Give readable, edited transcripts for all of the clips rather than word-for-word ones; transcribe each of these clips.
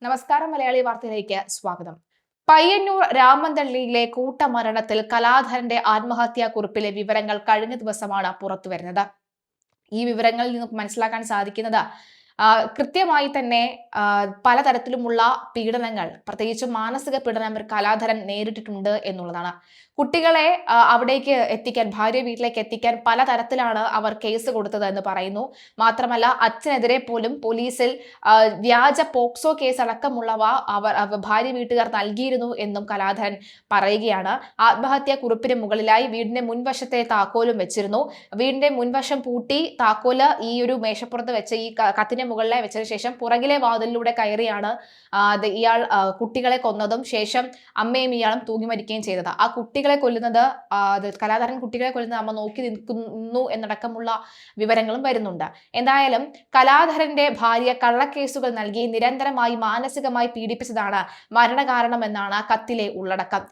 നമസ്കാരം മലയാളി വാർത്തയിലേക്ക് സ്വാഗതം. പയ്യന്നൂർ രാമന്തള്ളിയിലെ കൂട്ടമരണത്തിൽ കലാധരന്റെ ആത്മഹത്യാ കുറിപ്പിലെ വിവരങ്ങൾ കഴിഞ്ഞ ദിവസമാണ് പുറത്തുവരുന്നത്. ഈ വിവരങ്ങളിൽ നിന്ന് മനസ്സിലാക്കാൻ സാധിക്കുന്നത് കൃത്യമായി തന്നെ പലതരത്തിലുമുള്ള പീഡനങ്ങൾ, പ്രത്യേകിച്ച് മാനസിക പീഡനം കലാധരൻ നേരിട്ടിട്ടുണ്ട് എന്നുള്ളതാണ്. കുട്ടികളെ അവിടേക്ക് എത്തിക്കാൻ, ഭാര്യ വീട്ടിലേക്ക് എത്തിക്കാൻ പലതരത്തിലാണ് അവർ കേസ് കൊടുത്തത് എന്ന് പറയുന്നു. മാത്രമല്ല, അച്ഛനെതിരെ പോലും പോലീസിൽ വ്യാജ പോക്സോ കേസ് അടക്കമുള്ളവ ഭാര്യ വീട്ടുകാർ നൽകിയിരുന്നു എന്നും കലാധരൻ പറയുകയാണ്. ആത്മഹത്യാ കുറിപ്പിന് മുകളിലായി വീടിന്റെ മുൻവശത്തെ താക്കോലും വെച്ചിരുന്നു. വീടിന്റെ മുൻവശം പൂട്ടി താക്കോല് ഈ ഒരു മേശപ്പുറത്ത് വെച്ച് ഈ കത്തിന് മുകളിലെ വെച്ചതിന് ശേഷം പുറകിലെ വാതിലിലൂടെ കയറിയാണ് ഇയാൾ കുട്ടികളെ കൊന്നതും ശേഷം അമ്മയും ഇയാളും തൂങ്ങി മരിക്കുകയും ചെയ്തത്. ആ കുട്ടികളെ കൊല്ലുന്നത്, കലാധരൻ കുട്ടികളെ കൊല്ലുന്നത് അമ്മ നോക്കി നിൽക്കുന്നു എന്നടക്കമുള്ള വിവരങ്ങളും വരുന്നുണ്ട്. എന്തായാലും കലാധരന്റെ ഭാര്യ കള്ളക്കേസുകൾ നൽകി നിരന്തരമായി മാനസികമായി പീഡിപ്പിച്ചതാണ് മരണകാരണമെന്നാണ് കത്തിലെ ഉള്ളടക്കം.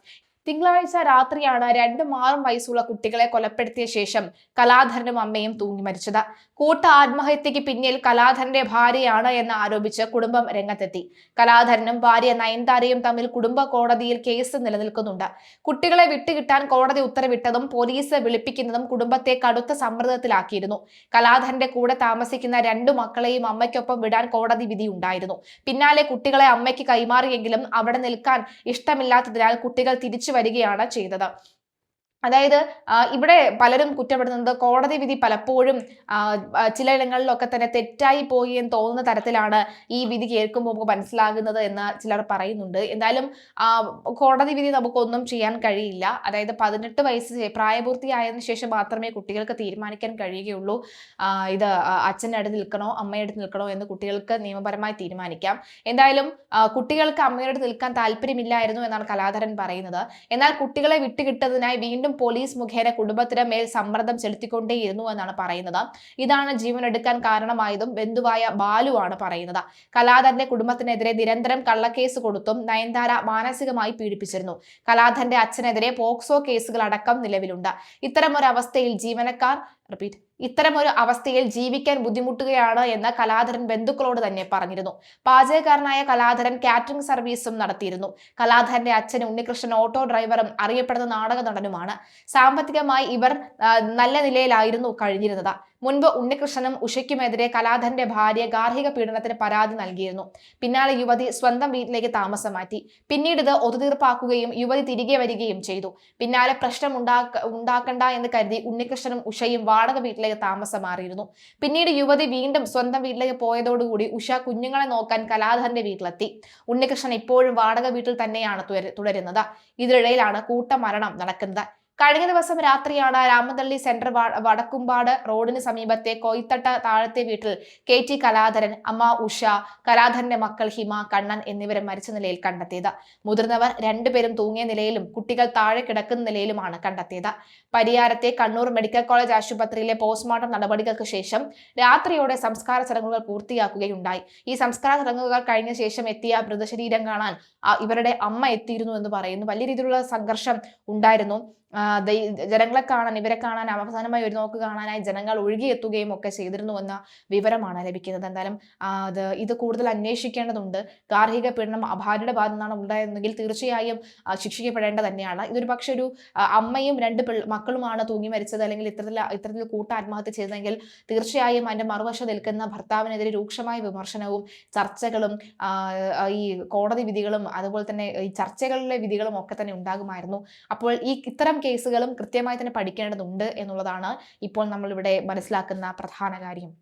തിങ്കളാഴ്ച രാത്രിയാണ് 2-6 വയസ്സുള്ള കുട്ടികളെ കൊലപ്പെടുത്തിയ ശേഷം കലാധരനും അമ്മയും തൂങ്ങി മരിച്ചത്. കൂട്ട ആത്മഹത്യക്ക് പിന്നിൽ കലാധരന്റെ ഭാര്യയാണ് എന്ന് ആരോപിച്ച് കുടുംബം രംഗത്തെത്തി. കലാധരനും ഭാര്യ നയൻതാരയും തമ്മിൽ കുടുംബ കോടതിയിൽ കേസ് നിലനിൽക്കുന്നുണ്ട്. കുട്ടികളെ വിട്ടുകിട്ടാൻ കോടതി ഉത്തരവിട്ടതും പോലീസ് വിളിപ്പിക്കുന്നതും കുടുംബത്തെ കടുത്ത സമ്മർദ്ദത്തിലാക്കിയിരുന്നു. കലാധരന്റെ കൂടെ താമസിക്കുന്ന 2 മക്കളെയും അമ്മയ്ക്കൊപ്പം വിടാൻ കോടതി വിധി ഉണ്ടായിരുന്നു. പിന്നാലെ കുട്ടികളെ അമ്മയ്ക്ക് കൈമാറിയെങ്കിലും അവിടെ നിൽക്കാൻ ഇഷ്ടമില്ലാത്തതിനാൽ കുട്ടികൾ തിരിച്ചു വരികയാണ് ചെയ്തത്. അതായത് ഇവിടെ പലരും കുറ്റപ്പെടുത്തുന്നത് കോടതി വിധി പലപ്പോഴും ചിലയിടങ്ങളിലൊക്കെ തന്നെ തെറ്റായി പോയി എന്ന് തോന്നുന്ന തരത്തിലാണ് ഈ വിധി കേൾക്കുമ്പോൾ നമുക്ക് മനസ്സിലാകുന്നത് എന്ന് ചിലർ പറയുന്നുണ്ട്. എന്തായാലും കോടതി വിധി നമുക്കൊന്നും ചെയ്യാൻ കഴിയില്ല. അതായത് 18 വയസ്സ് പ്രായപൂർത്തിയായതിനു ശേഷം മാത്രമേ കുട്ടികൾക്ക് തീരുമാനിക്കാൻ കഴിയുകയുള്ളൂ. ഇത് അച്ഛൻ്റെ അടുത്ത് നിൽക്കണോ അമ്മയുടെ അടുത്ത് നിൽക്കണോ എന്ന് കുട്ടികൾക്ക് നിയമപരമായി തീരുമാനിക്കാം. എന്തായാലും കുട്ടികൾക്ക് അമ്മയുടെ അടുത്ത് നിൽക്കാൻ താല്പര്യമില്ലായിരുന്നു എന്നാണ് കലാധരൻ പറയുന്നത്. എന്നാൽ കുട്ടികളെ വിട്ടുകിട്ടതിനായി വീണ്ടും പോലീസ് മുഖേന കുടുംബത്തിന് മേൽ സമ്മർദ്ദം ചെലുത്തിക്കൊണ്ടേയിരുന്നു എന്നാണ് പറയുന്നത്. ഇതാണ് ജീവനെടുക്കാൻ കാരണമായതും ബന്ധുവായ ബാലുവാണ് പറയുന്നത്. കലാധരന്റെ കുടുംബത്തിനെതിരെ നിരന്തരം കള്ളക്കേസ് കൊടുത്തും നയൻതാര മാനസികമായി പീഡിപ്പിച്ചിരുന്നു. കലാധരന്റെ അച്ഛനെതിരെ പോക്സോ കേസുകൾ അടക്കം നിലവിലുണ്ട്. ഇത്തരമൊരു അവസ്ഥയിൽ ജീവിക്കാൻ ബുദ്ധിമുട്ടുകയാണ് എന്ന് കലാധരൻ ബന്ധുക്കളോട് തന്നെ പറഞ്ഞിരുന്നു. പാചകക്കാരനായ കലാധരൻ കാറ്ററിംഗ് സർവീസും നടത്തിയിരുന്നു. കലാധരന്റെ അച്ഛൻ ഉണ്ണികൃഷ്ണൻ ഓട്ടോ ഡ്രൈവറും അറിയപ്പെടുന്ന നാടക നടനുമാണ്. സാമ്പത്തികമായി ഇവർ നല്ല നിലയിലായിരുന്നു കഴിഞ്ഞിരുന്നത്. മുൻപ് ഉണ്ണികൃഷ്ണനും ഉഷയ്ക്കുമെതിരെ കലാധരന്റെ ഭാര്യ ഗാർഹിക പീഡനത്തിന് പരാതി നൽകിയിരുന്നു. പിന്നാലെ യുവതി സ്വന്തം വീട്ടിലേക്ക് താമസം മാറ്റി. പിന്നീട് ഇത് ഒത്തുതീർപ്പാക്കുകയും യുവതി തിരികെ വരികയും ചെയ്തു. പിന്നാലെ പ്രശ്നം ഉണ്ടാക്കണ്ട എന്ന് കരുതി ഉണ്ണികൃഷ്ണനും ഉഷയും വാടക വീട്ടിലേക്ക് താമസം മാറിയിരുന്നു. പിന്നീട് യുവതി വീണ്ടും സ്വന്തം വീട്ടിലേക്ക് പോയതോടുകൂടി ഉഷ കുഞ്ഞുങ്ങളെ നോക്കാൻ കലാധരന്റെ വീട്ടിലെത്തി. ഉണ്ണികൃഷ്ണൻ ഇപ്പോഴും വാടക വീട്ടിൽ തന്നെയാണ് തുടരുന്നത്. ഇതിനിടയിലാണ് കൂട്ടമരണം നടക്കുന്നത്. കഴിഞ്ഞ ദിവസം രാത്രിയാണ് രാമന്തള്ളി സെന്റർ വടക്കുംപാട് റോഡിന് സമീപത്തെ കൊയ്ത്തട്ട താഴത്തെ വീട്ടിൽ KT കലാധരൻ, അമ്മ ഉഷ, കലാധരന്റെ മക്കൾ ഹിമ, കണ്ണൻ എന്നിവരെ മരിച്ച നിലയിൽ കണ്ടെത്തിയത്. മുതിർന്നവർ 2 പേരും തൂങ്ങിയ നിലയിലും കുട്ടികൾ താഴെ കിടക്കുന്ന നിലയിലുമാണ് കണ്ടെത്തിയത്. പരിയാരത്തെ കണ്ണൂർ മെഡിക്കൽ കോളേജ് ആശുപത്രിയിലെ പോസ്റ്റ്മോർട്ടം നടപടികൾക്ക് ശേഷം രാത്രിയോടെ സംസ്കാര ചടങ്ങുകൾ പൂർത്തിയാക്കുകയുണ്ടായി. ഈ സംസ്കാര ചടങ്ങുകൾ കഴിഞ്ഞ ശേഷം എത്തിയ മൃതശരീരം കാണാൻ ഇവരുടെ അമ്മ എത്തിയിരുന്നു എന്ന് പറയുന്നു. വലിയ രീതിയിലുള്ള സംഘർഷം ഉണ്ടായിരുന്നു. ജനങ്ങളെ കാണാൻ, ഇവരെ കാണാൻ, അവസാനമായി ഒരു നോക്ക് കാണാനായി ജനങ്ങൾ ഒഴുകിയെത്തുകയും ഒക്കെ ചെയ്തിരുന്നു എന്ന വിവരമാണ് ലഭിക്കുന്നത്. എന്തായാലും ഇത് കൂടുതൽ അന്വേഷിക്കേണ്ടതുണ്ട്. ഗാർഹിക പീഡനം ഭാര്യയുടെ ഭാഗത്തു നിന്നാണ് ഉണ്ടായിരുന്നെങ്കിൽ തീർച്ചയായും ശിക്ഷിക്കപ്പെടേണ്ടത് തന്നെയാണ്. ഇതൊരു പക്ഷെ ഒരു അമ്മയും 2 മക്കളുമാണ് തൂങ്ങി മരിച്ചത്, അല്ലെങ്കിൽ ഇത്തരത്തിൽ കൂട്ട ആത്മഹത്യ ചെയ്തതെങ്കിൽ തീർച്ചയായും അതിന്റെ മറുവശം നിൽക്കുന്ന ഭർത്താവിനെതിരെ രൂക്ഷമായ വിമർശനവും ചർച്ചകളും ഈ കോടതി വിധികളും അതുപോലെ തന്നെ ഈ ചർച്ചകളിലെ വിധികളും ഒക്കെ തന്നെ ഉണ്ടാകുമായിരുന്നു. അപ്പോൾ ഇത്തരം കേസുകളും കൃത്യമായി തന്നെ പഠിക്കേണ്ടതുണ്ട് എന്നുള്ളതാണ് ഇപ്പോൾ നമ്മളിവിടെ മനസ്സിലാക്കുന്ന പ്രധാന കാര്യം.